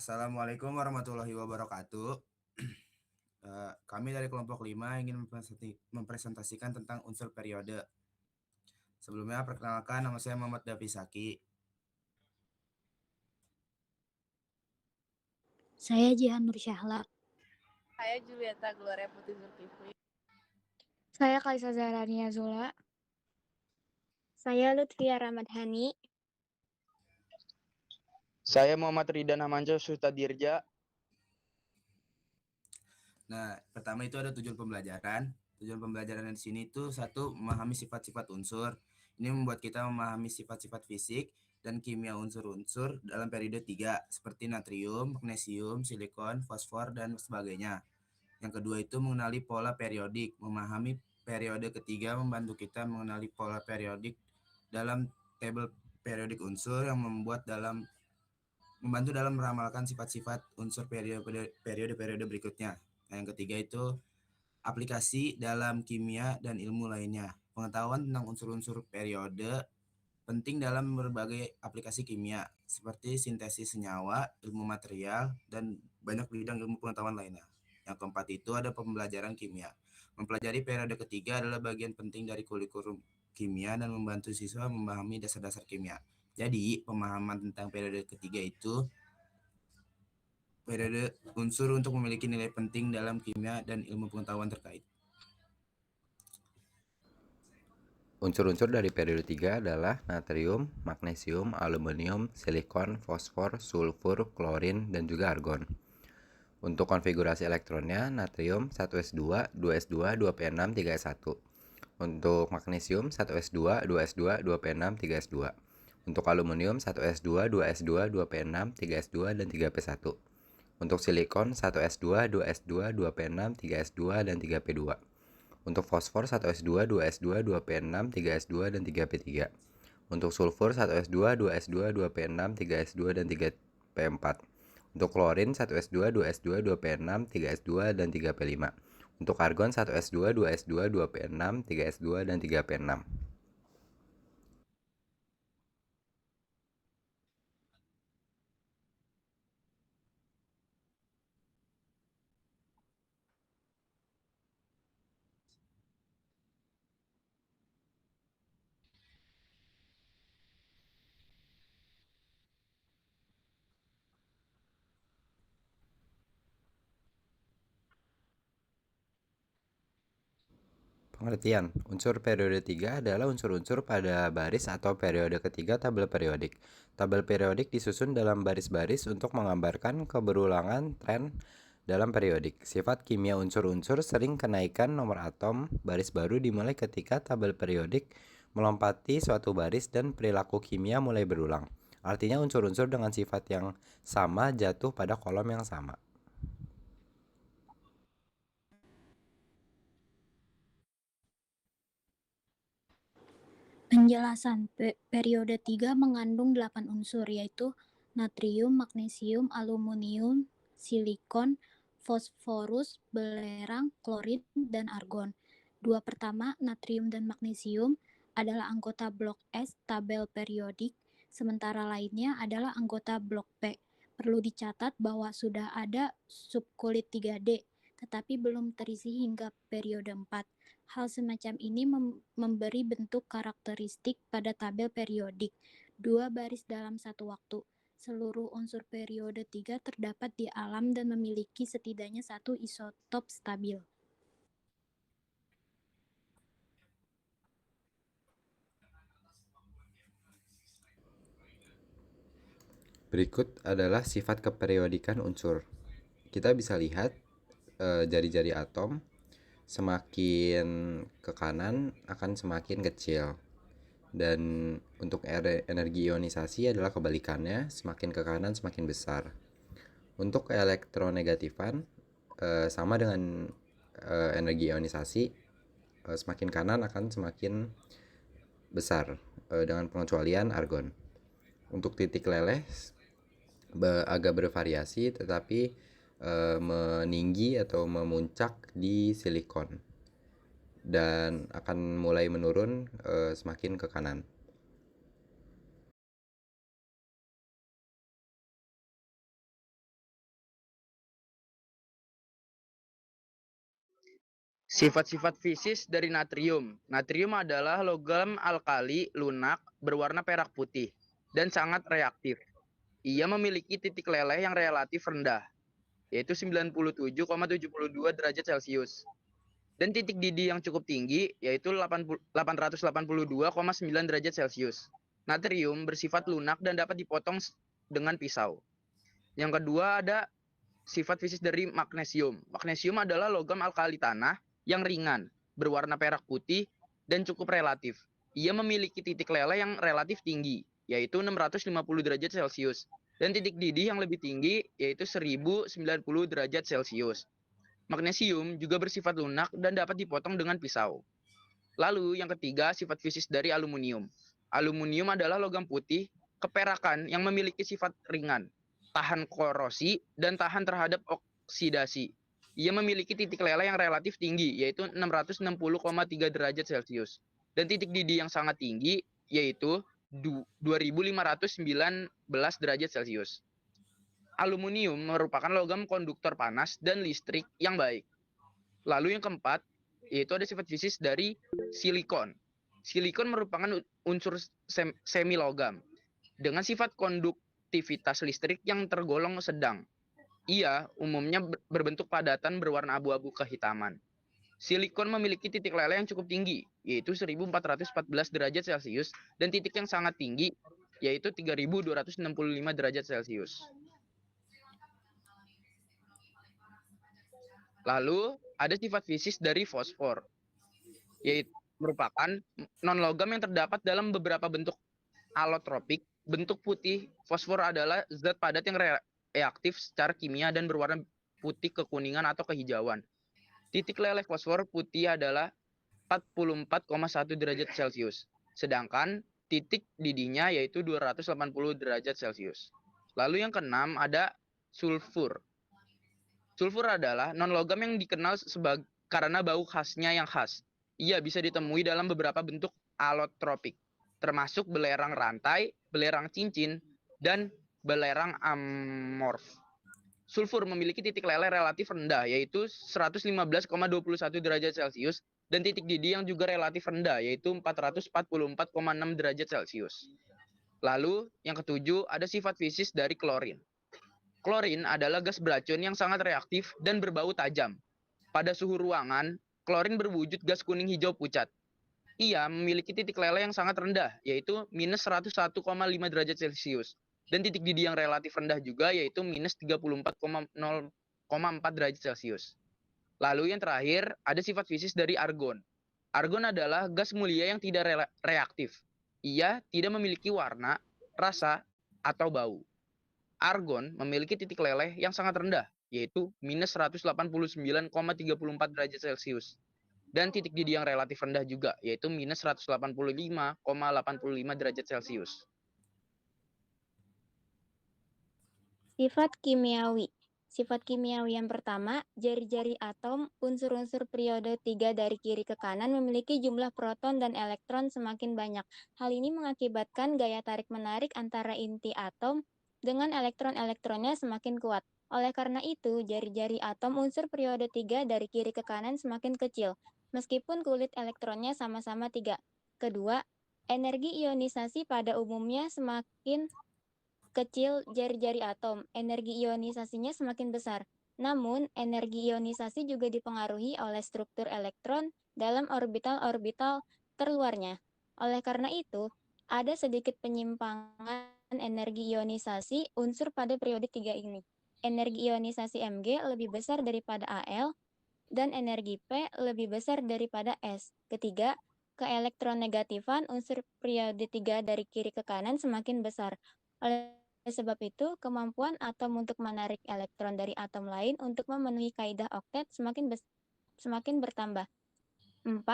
Assalamualaikum warahmatullahi wabarakatuh. Kami dari kelompok 5 ingin mempresentasikan tentang unsur periode. Sebelumnya, perkenalkan, nama saya Muhammad Davisaki. Saya Jihan Nur Syahla. Saya Julieta Gloria Putri Zulkifli. Saya Kaisa Zahrania Zula. Saya Lutfia Ramadhani. Saya Muhammad Ridhan Hamansyah Sustadirja. Nah, pertama itu ada tujuan pembelajaran. Tujuan pembelajaran di sini itu satu, memahami sifat-sifat unsur. Ini membuat kita memahami sifat-sifat fisik dan kimia unsur-unsur dalam periode 3 seperti natrium, magnesium, silikon, fosfor, dan sebagainya. Yang kedua itu mengenali pola periodik. Memahami periode ketiga membantu kita mengenali pola periodik dalam tabel periodik unsur yang membantu dalam meramalkan sifat-sifat unsur periode berikutnya. Yang ketiga itu aplikasi dalam kimia dan ilmu lainnya. Pengetahuan tentang unsur-unsur periode penting dalam berbagai aplikasi kimia seperti sintesis senyawa, ilmu material, dan banyak bidang ilmu pengetahuan lainnya. Yang keempat itu ada pembelajaran kimia. Mempelajari periode ketiga adalah bagian penting dari kurikulum kimia dan membantu siswa memahami dasar-dasar kimia. Jadi, pemahaman tentang periode ketiga itu periode unsur untuk memiliki nilai penting dalam kimia dan ilmu pengetahuan terkait. Unsur-unsur dari periode 3 adalah natrium, magnesium, aluminium, silikon, fosfor, sulfur, klorin, dan juga argon. Untuk konfigurasi elektronnya, natrium 1s2, 2s2, 2p6, 3s1. Untuk magnesium 1s2, 2s2, 2p6, 3s2. Untuk aluminium 1s2, 2s2, 2p6, 3s2, dan 3p1. Untuk silikon 1s2, 2s2, 2p6, 3s2, dan 3p2. Untuk fosfor 1s2, 2s2, 2p6, 3s2, dan 3p3. Untuk sulfur 1s2, 2s2, 2p6, 3s2, dan 3p4. Untuk klorin 1s2, 2s2, 2p6, 3s2, dan 3p5. Untuk argon 1s2, 2s2, 2p6, 3s2, dan 3p6. Pengertian, unsur periode 3 adalah unsur-unsur pada baris atau periode ketiga tabel periodik. Tabel periodik disusun dalam baris-baris untuk menggambarkan keberulangan tren dalam periodik. Sifat kimia unsur-unsur sering kenaikan nomor atom baris baru dimulai ketika tabel periodik melompati suatu baris dan perilaku kimia mulai berulang. Artinya unsur-unsur dengan sifat yang sama jatuh pada kolom yang sama. Penjelasan periode 3 mengandung 8 unsur, yaitu natrium, magnesium, aluminium, silikon, fosforus, belerang, klorin, dan argon. Dua pertama, natrium dan magnesium, adalah anggota blok S tabel periodik, sementara lainnya adalah anggota blok P. Perlu dicatat bahwa sudah ada subkulit 3D, tetapi belum terisi hingga periode 4. Hal semacam ini memberi bentuk karakteristik pada tabel periodik, dua baris dalam satu waktu. Seluruh unsur periode 3 terdapat di alam dan memiliki setidaknya satu isotop stabil. Berikut adalah sifat keperiodikan unsur. Kita bisa lihat jari-jari atom semakin ke kanan akan semakin kecil. Dan untuk energi ionisasi adalah kebalikannya, semakin ke kanan semakin besar. Untuk elektronegatifan sama dengan energi ionisasi, semakin kanan akan semakin besar dengan pengecualian argon. Untuk titik leleh agak bervariasi tetapi meninggi atau memuncak di silikon dan akan mulai menurun semakin ke kanan. Sifat-sifat fisis dari natrium. Natrium adalah logam alkali lunak berwarna perak putih dan sangat reaktif. Ia memiliki titik leleh yang relatif rendah, yaitu 97,72 derajat Celcius. Dan titik didih yang cukup tinggi, yaitu 882,9 derajat Celcius. Natrium bersifat lunak dan dapat dipotong dengan pisau. Yang kedua ada sifat fisis dari magnesium. Magnesium adalah logam alkali tanah yang ringan, berwarna perak putih, dan cukup relatif. Ia memiliki titik leleh yang relatif tinggi, yaitu 650 derajat Celcius. Dan titik didih yang lebih tinggi, yaitu 1090 derajat Celcius. Magnesium juga bersifat lunak dan dapat dipotong dengan pisau. Lalu yang ketiga, sifat fisis dari aluminium. Aluminium adalah logam putih, keperakan yang memiliki sifat ringan, tahan korosi, dan tahan terhadap oksidasi. Ia memiliki titik leleh yang relatif tinggi, yaitu 660,3 derajat Celcius. Dan titik didih yang sangat tinggi, yaitu 2519 derajat Celcius. Aluminium merupakan logam konduktor panas dan listrik yang baik. Lalu yang keempat, yaitu ada sifat fisis dari silikon. Silikon merupakan unsur semi logam dengan sifat konduktivitas listrik yang tergolong sedang. Ia umumnya berbentuk padatan berwarna abu-abu kehitaman. Silikon memiliki titik leleh yang cukup tinggi, yaitu 1414 derajat Celcius, dan titik yang sangat tinggi, yaitu 3265 derajat Celcius. Lalu ada sifat fisis dari fosfor, yaitu merupakan non-logam yang terdapat dalam beberapa bentuk alotropik. Bentuk putih, fosfor adalah zat padat yang reaktif secara kimia dan berwarna putih kekuningan atau kehijauan. Titik leleh fosfor putih adalah 44,1 derajat Celcius, sedangkan titik didihnya yaitu 280 derajat Celcius. Lalu yang keenam ada sulfur. Sulfur adalah non-logam yang dikenal karena bau khasnya yang khas. Ia bisa ditemui dalam beberapa bentuk alotropik, termasuk belerang rantai, belerang cincin, dan belerang amorf. Sulfur memiliki titik leleh relatif rendah, yaitu 115,21 derajat Celcius, dan titik didih yang juga relatif rendah, yaitu 444,6 derajat Celcius. Lalu, yang ketujuh, ada sifat fisis dari klorin. Klorin adalah gas beracun yang sangat reaktif dan berbau tajam. Pada suhu ruangan, klorin berwujud gas kuning hijau pucat. Ia memiliki titik leleh yang sangat rendah, yaitu minus 101,5 derajat Celcius. Dan titik didih yang relatif rendah juga, yaitu minus 34,4 derajat Celcius. Lalu yang terakhir, ada sifat fisis dari argon. Argon adalah gas mulia yang tidak reaktif. Ia tidak memiliki warna, rasa, atau bau. Argon memiliki titik leleh yang sangat rendah, yaitu minus 189,34 derajat Celcius. Dan titik didih yang relatif rendah juga, yaitu minus 185,85 derajat Celcius. Sifat kimiawi. Sifat kimiawi yang pertama, jari-jari atom unsur-unsur periode 3 dari kiri ke kanan memiliki jumlah proton dan elektron semakin banyak. Hal ini mengakibatkan gaya tarik-menarik antara inti atom dengan elektron-elektronnya semakin kuat. Oleh karena itu, jari-jari atom unsur periode 3 dari kiri ke kanan semakin kecil, meskipun kulit elektronnya sama-sama 3. Kedua, energi ionisasi pada umumnya semakin kecil jari-jari atom, energi ionisasinya semakin besar. Namun, energi ionisasi juga dipengaruhi oleh struktur elektron dalam orbital-orbital terluarnya. Oleh karena itu, ada sedikit penyimpangan energi ionisasi unsur pada periode 3 ini. Energi ionisasi Mg lebih besar daripada Al, dan energi P lebih besar daripada S. Ketiga, keelektronegatifan unsur periode 3 dari kiri ke kanan semakin besar. Oleh sebab itu, kemampuan atom untuk menarik elektron dari atom lain untuk memenuhi kaidah oktet semakin bertambah. 4.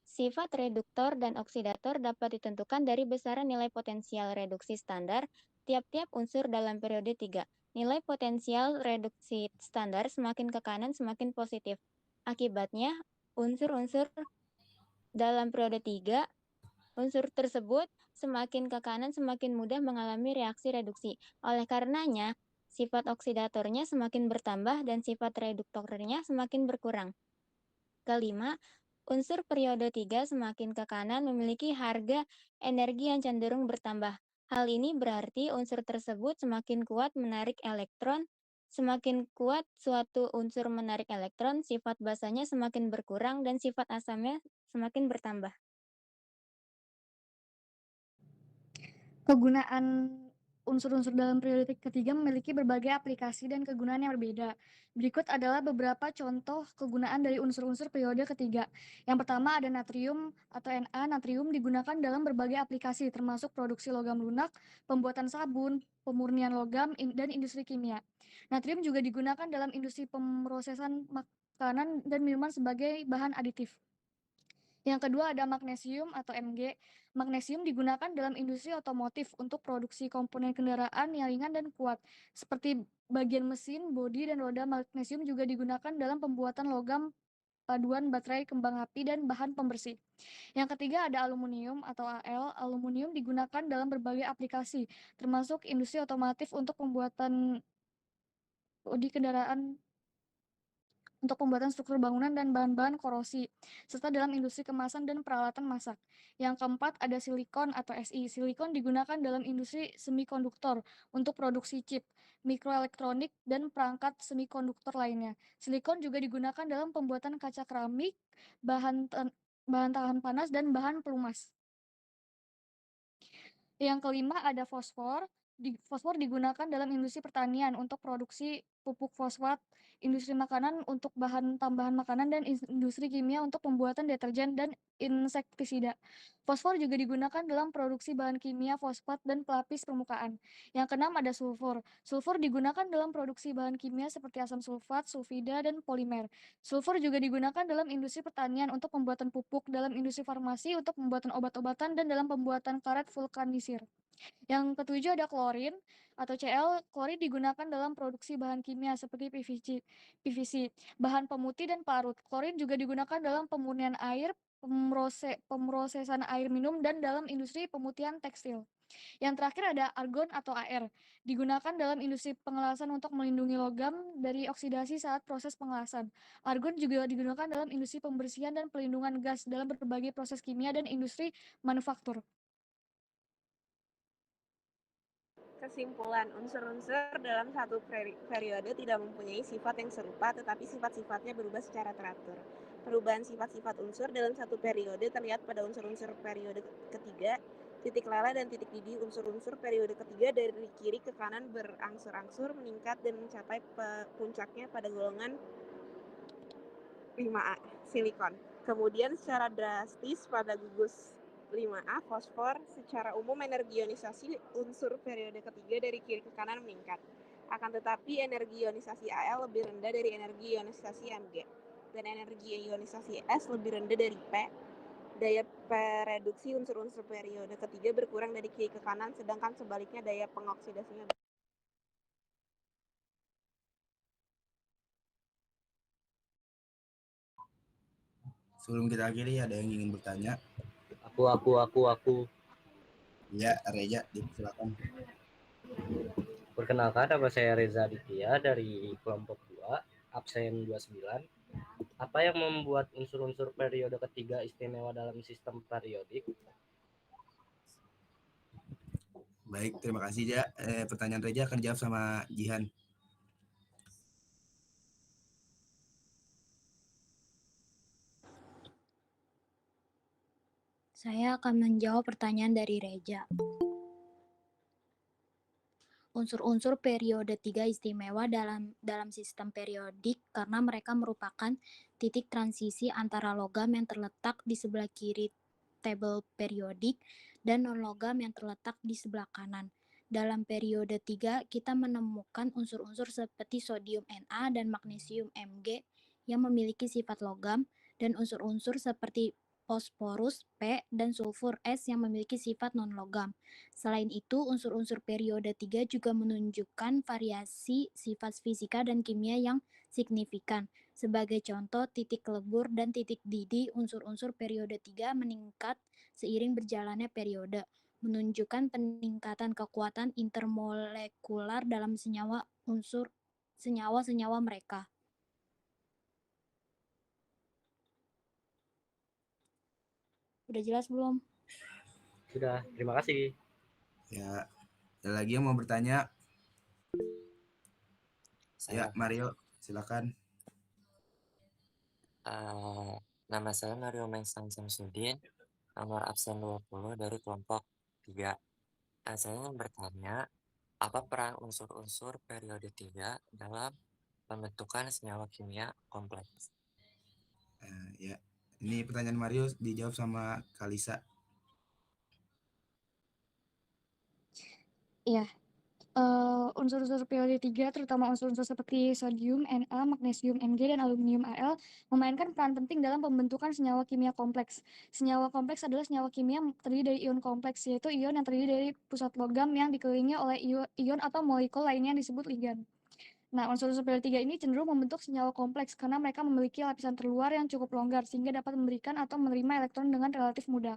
Sifat reduktor dan oksidator dapat ditentukan dari besaran nilai potensial reduksi standar tiap-tiap unsur dalam periode 3. Nilai potensial reduksi standar semakin ke kanan semakin positif. Akibatnya, unsur-unsur dalam periode 3, unsur tersebut semakin ke kanan semakin mudah mengalami reaksi reduksi. Oleh karenanya, sifat oksidatornya semakin bertambah dan sifat reduktornya semakin berkurang. Kelima, unsur periode 3 semakin ke kanan memiliki harga energi yang cenderung bertambah. Hal ini berarti unsur tersebut semakin kuat menarik elektron. Semakin kuat suatu unsur menarik elektron, sifat basanya semakin berkurang dan sifat asamnya semakin bertambah. Kegunaan unsur-unsur dalam periode ketiga memiliki berbagai aplikasi dan kegunaan yang berbeda. Berikut adalah beberapa contoh kegunaan dari unsur-unsur periode ketiga. Yang pertama ada natrium atau Na. Natrium digunakan dalam berbagai aplikasi termasuk produksi logam lunak, pembuatan sabun, pemurnian logam, dan industri kimia. Natrium juga digunakan dalam industri pemrosesan makanan dan minuman sebagai bahan aditif. Yang kedua ada magnesium atau Mg. Magnesium digunakan dalam industri otomotif untuk produksi komponen kendaraan yang ringan dan kuat, seperti bagian mesin, bodi, dan roda. Magnesium juga digunakan dalam pembuatan logam paduan baterai kembang api dan bahan pembersih. Yang ketiga ada aluminium atau Al. Aluminium digunakan dalam berbagai aplikasi, termasuk industri otomotif untuk pembuatan bodi kendaraan, untuk pembuatan struktur bangunan dan bahan-bahan korosi, serta dalam industri kemasan dan peralatan masak. Yang keempat ada silikon atau Si. Silikon digunakan dalam industri semikonduktor untuk produksi chip, mikroelektronik, dan perangkat semikonduktor lainnya. Silikon juga digunakan dalam pembuatan kaca keramik, bahan tahan panas, dan bahan pelumas. Yang kelima ada fosfor. Fosfor digunakan dalam industri pertanian untuk produksi pupuk fosfat, industri makanan untuk bahan tambahan makanan, dan industri kimia untuk pembuatan deterjen dan insektisida. Fosfor juga digunakan dalam produksi bahan kimia fosfat dan pelapis permukaan. Yang keenam ada sulfur. Sulfur digunakan dalam produksi bahan kimia seperti asam sulfat, sulfida, dan polimer. Sulfur juga digunakan dalam industri pertanian untuk pembuatan pupuk, dalam industri farmasi untuk pembuatan obat-obatan, dan dalam pembuatan karet vulkanisir. Yang ketujuh ada klorin atau Cl. Klorin digunakan dalam produksi bahan kimia seperti PVC, bahan pemutih, dan parut. Klorin juga digunakan dalam pemurnian air, pemrosesan air minum, dan dalam industri pemutihan tekstil. Yang terakhir ada argon atau Ar. Digunakan dalam industri pengelasan untuk melindungi logam dari oksidasi saat proses pengelasan. Argon juga digunakan dalam industri pembersihan dan pelindungan gas dalam berbagai proses kimia dan industri manufaktur. Kesimpulan, unsur-unsur dalam satu periode tidak mempunyai sifat yang serupa, tetapi sifat-sifatnya berubah secara teratur. Perubahan sifat-sifat unsur dalam satu periode terlihat pada unsur-unsur periode ketiga. Titik lala dan titik didih unsur-unsur periode ketiga dari kiri ke kanan berangsur-angsur meningkat dan mencapai puncaknya pada golongan 5A, silikon. Kemudian secara drastis pada gugus 5A, fosfor. Secara umum energi ionisasi unsur periode ketiga dari kiri ke kanan meningkat. Akan tetapi energi ionisasi Al lebih rendah dari energi ionisasi Mg. Dan energi ionisasi S lebih rendah dari P. Daya pereduksi unsur-unsur periode ketiga berkurang dari kiri ke kanan, sedangkan sebaliknya daya pengoksidasinya. Sebelum kita akhiri, ada yang ingin bertanya? Aku. Ya, Reza, silakan. Perkenalkan, nama saya Reza Aditya dari kelompok 2, absen 29. Apa yang membuat unsur-unsur periode ketiga istimewa dalam sistem periodik? Baik, terima kasih, Ja. Pertanyaan Reza akan dijawab sama Jihan. Saya akan menjawab pertanyaan dari Reja. Unsur-unsur periode 3 istimewa dalam sistem periodik karena mereka merupakan titik transisi antara logam yang terletak di sebelah kiri tabel periodik dan non-logam yang terletak di sebelah kanan. Dalam periode 3, kita menemukan unsur-unsur seperti sodium Na dan magnesium Mg yang memiliki sifat logam, dan unsur-unsur seperti fosforus P dan sulfur S yang memiliki sifat non-logam. Selain itu, unsur-unsur periode 3 juga menunjukkan variasi sifat fisika dan kimia yang signifikan. Sebagai contoh, titik lebur dan titik didih unsur-unsur periode 3 meningkat seiring berjalannya periode, menunjukkan peningkatan kekuatan intermolekular dalam senyawa-senyawa mereka. Udah jelas belum? Sudah, terima kasih. Ya, ada lagi yang mau bertanya? Ya, Mario, silakan. Nama saya Mario Mengsang Samsudin, nomor absen 20 dari kelompok 3. Saya ingin bertanya, apa peran unsur-unsur periode 3 dalam pembentukan senyawa kimia kompleks? Ya, ini pertanyaan Mario dijawab sama Kalisa. Iya. Unsur-unsur periode 3, terutama unsur-unsur seperti sodium, Na, magnesium, Mg, dan aluminium Al, memainkan peran penting dalam pembentukan senyawa kimia kompleks. Senyawa kompleks adalah senyawa kimia yang terdiri dari ion kompleks, yaitu ion yang terdiri dari pusat logam yang dikelilingi oleh ion atau molekul lainnya yang disebut ligan. Nah, unsur-unsur periode 3 ini cenderung membentuk senyawa kompleks karena mereka memiliki lapisan terluar yang cukup longgar, sehingga dapat memberikan atau menerima elektron dengan relatif mudah.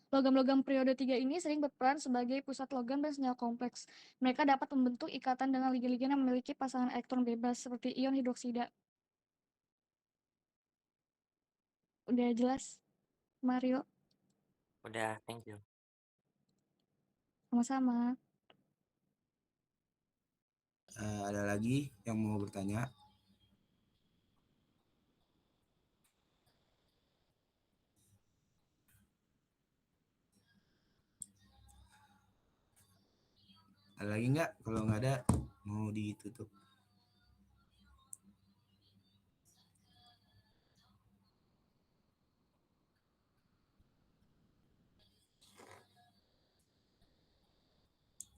Logam-logam periode 3 ini sering berperan sebagai pusat logam dan senyawa kompleks. Mereka dapat membentuk ikatan dengan ligan-ligan yang memiliki pasangan elektron bebas seperti ion hidroksida. Udah jelas, Mario? Udah, thank you. Sama-sama. Ada lagi yang mau bertanya? Ada lagi nggak? Kalau nggak ada, mau ditutup.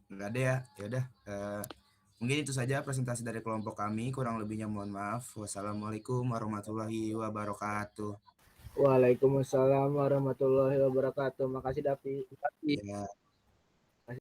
Nggak ada ya? Ya udah. Mungkin itu saja presentasi dari kelompok kami. Kurang lebihnya mohon maaf. Wassalamualaikum warahmatullahi wabarakatuh. Waalaikumsalam warahmatullahi wabarakatuh. Makasih Davi. Ya.